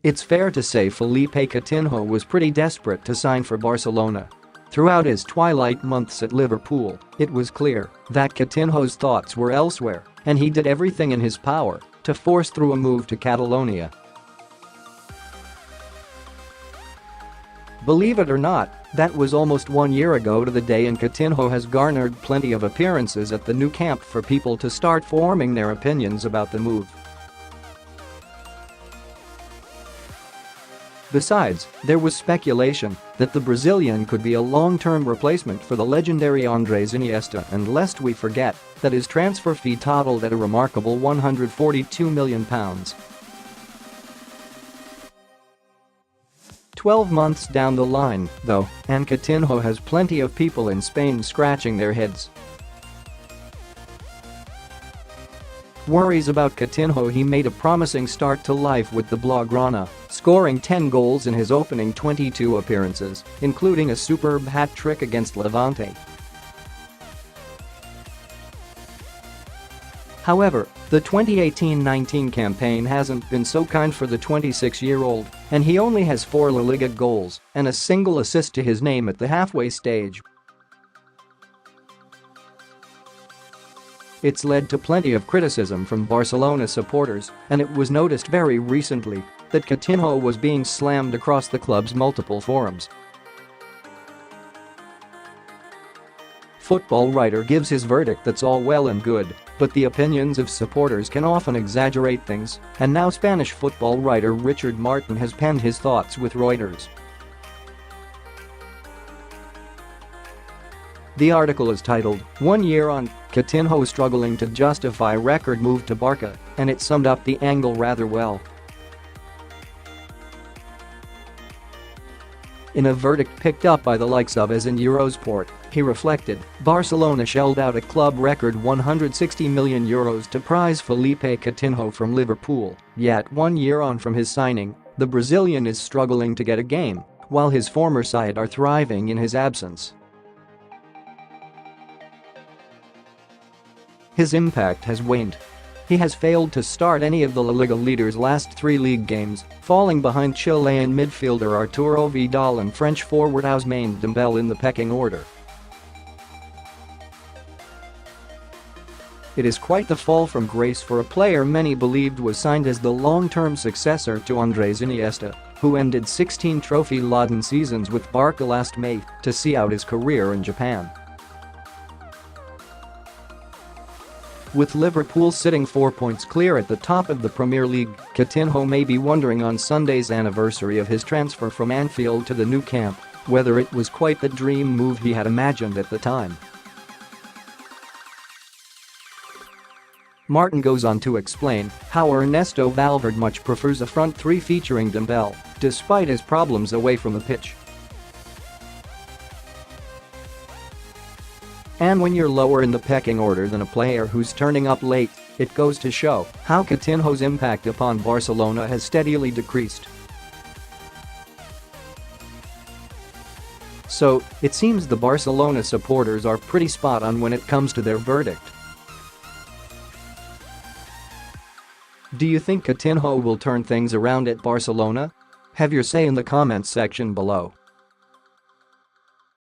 It's fair to say Philippe Coutinho was pretty desperate to sign for Barcelona. Throughout his twilight months at Liverpool, it was clear that Coutinho's thoughts were elsewhere, and he did everything in his power to force through a move to Catalonia. Believe it or not, that was almost 1 year ago to the day, and Coutinho has garnered plenty of appearances at the Nou Camp for people to start forming their opinions about the move. Besides, there was speculation that the Brazilian could be a long-term replacement for the legendary Andres Iniesta, and lest we forget that his transfer fee totaled at a remarkable £142 million. 12 months down the line, though, and Coutinho has plenty of people in Spain scratching their heads. Worries about Coutinho. He made a promising start to life with the Blaugrana, scoring 10 goals in his opening 22 appearances, including a superb hat-trick against Levante. However, the 2018-19 campaign hasn't been so kind for the 26-year-old, and he only has 4 La Liga goals and a single assist to his name at the halfway stage. It's led to plenty of criticism from Barcelona supporters, and it was noticed very recently that Coutinho was being slammed across the club's multiple forums. Football Writer gives his verdict. That's all well and good, but the opinions of supporters can often exaggerate things, and now Spanish football writer Richard Martin has penned his thoughts with Reuters. The article is titled, "1 year on, Coutinho struggling to justify record move to Barca," and it summed up the angle rather well. In a verdict picked up by the likes of AS and Eurosport, he reflected, Barcelona shelled out a club record €160 million to prize Philippe Coutinho from Liverpool, yet 1 year on from his signing, the Brazilian is struggling to get a game, while his former side are thriving in his absence. His impact has waned. He has failed to start any of the La Liga leaders' last 3 league games, falling behind Chilean midfielder Arturo Vidal and French forward Ousmane Dembele in the pecking order. It is quite the fall from grace for a player many believed was signed as the long-term successor to Andres Iniesta, who ended 16 trophy-laden seasons with Barca last May to see out his career in Japan. With Liverpool sitting 4 points clear at the top of the Premier League, Coutinho may be wondering on Sunday's anniversary of his transfer from Anfield to the Nou Camp whether it was quite the dream move he had imagined at the time. Martin goes on to explain how Ernesto Valverde much prefers a front three featuring Dembele, despite his problems away from the pitch. And when you're lower in the pecking order than a player who's turning up late, it goes to show how Coutinho's impact upon Barcelona has steadily decreased. So, it seems the Barcelona supporters are pretty spot on when it comes to their verdict. Do you think Coutinho will turn things around at Barcelona? Have your say in the comments section below.